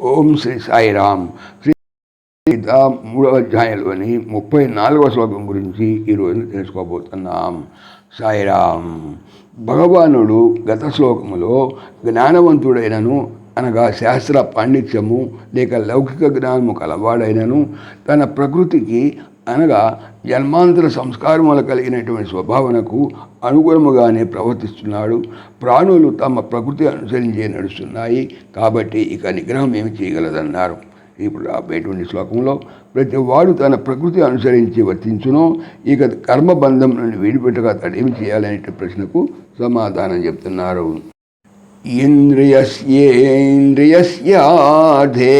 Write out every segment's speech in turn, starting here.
ఓం శ్రీ సాయిరామ్. శ్రీ గీత 3వ అధ్యాయంలోని 34వ శ్లోకం గురించి ఈరోజు తెలుసుకోబోతున్నాం. సాయిరామ్. భగవానుడు గత శ్లోకములో జ్ఞానవంతుడైనను అనగా శాస్త్ర పాండిత్యము లేక లౌకిక జ్ఞానము కలవాడైనను తన ప్రకృతికి అనగా జన్మాంతర సంస్కారములు కలిగినటువంటి స్వభావనకు అనుగుణముగానే ప్రవర్తిస్తున్నాడు. ప్రాణులు తమ ప్రకృతి అనుసరించే నడుస్తున్నాయి కాబట్టి ఇక నిగ్రహం ఏమి చేయగలదన్నారు. ఇప్పుడు రాబోయేటువంటి శ్లోకంలో ప్రతి వాడు తన ప్రకృతి అనుసరించి వర్తించునో ఇక కర్మబంధం నుండి విడిపెట్టగా తడేమి చేయాలనే ప్రశ్నకు సమాధానం చెప్తున్నారు. ఇంద్రియస్యేంద్రియస్యాధే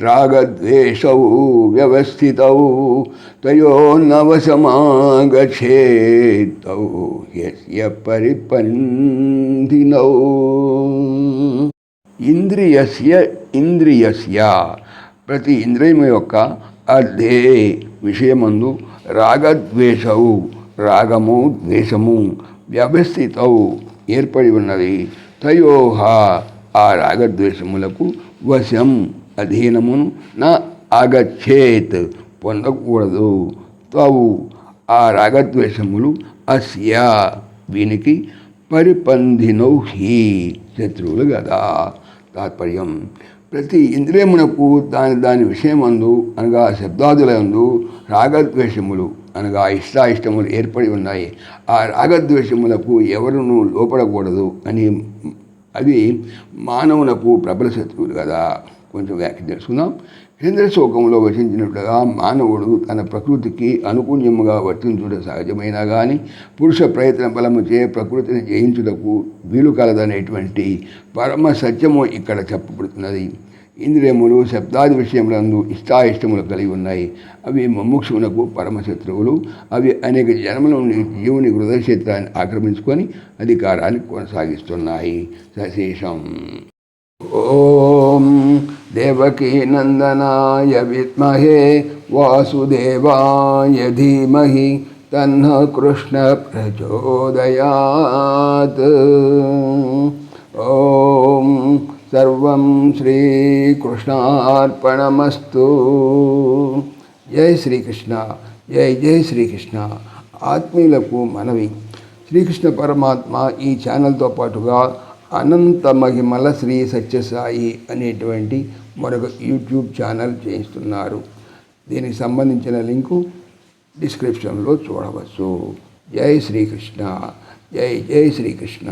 రాగద్వేషౌ వ్యవస్థితౌ తయోర్నవశమాగచ్ఛేత్తౌ యస్య పరిపంధినౌ. ఇంద్రియస్య ప్రతి ఇంద్రియము యొక్క అర్థే విషయమందు రాగద్వేషవు రాగము ద్వేషము వ్యవస్థితౌ ఏర్పడి ఉన్నది. తయోహ ఆ రాగద్వేషములకు వశం అధీనమును నా ఆగచ్చేత్ పొందకూడదు. తౌ ఆ రాగద్వేషములు అస్య వీనికి పరిపంధినౌ హి శత్రువులు కదా. తాత్పర్యం ప్రతి ఇంద్రియమునకు దాని విషయమందు అనగా శబ్దాదులందు రాగద్వేషములు అనగా ఇష్టాయిష్టములు ఏర్పడి ఉన్నాయి. ఆ రాగద్వేషములకు ఎవరునూ లోపడకూడదు అని అవి మానవునకు ప్రబల శత్రువులు కదా. కొంచెం వ్యాఖ్య తెలుసుకుందాం. కేంద్ర శ్లోకంలో వచించినట్లుగా మానవుడు తన ప్రకృతికి అనుకూల్యముగా వర్తించుట సహజమైనా కానీ పురుష ప్రయత్న బలముచే ప్రకృతిని జయించుటకు వీలు కలదనేటువంటి పరమ సత్యము ఇక్కడ చెప్పబడుతున్నది. ఇంద్రియములు శబ్దాది విషయములందు ఇష్టాయిష్టములు కలిగి ఉన్నాయి. అవి ముముక్షువునకు పరమశత్రువులు. అవి అనేక జన్మల నుండి జీవుని హృదయక్షేత్రాన్ని ఆక్రమించుకొని అధికారాన్ని కొనసాగిస్తున్నాయి. సశేషం. ఓం దేవకీ నందనాయ విద్మహే వాసుదేవాయ ధీమహి తన్నః కృష్ణ ప్రచోదయాత్. ఓం సర్వం శ్రీకృష్ణార్పణమస్తు. జై శ్రీకృష్ణ. జై జై శ్రీకృష్ణ. ఆత్మీయులకు మనవి, శ్రీకృష్ణ పరమాత్మ ఈ ఛానల్తో పాటుగా అనంత మహిమల శ్రీ సత్యసాయి అనేటువంటి మరొక యూట్యూబ్ ఛానల్ చేయిస్తున్నారు. దీనికి సంబంధించిన లింకు డిస్క్రిప్షన్లో చూడవచ్చు. జై శ్రీకృష్ణ. జై జై శ్రీకృష్ణ.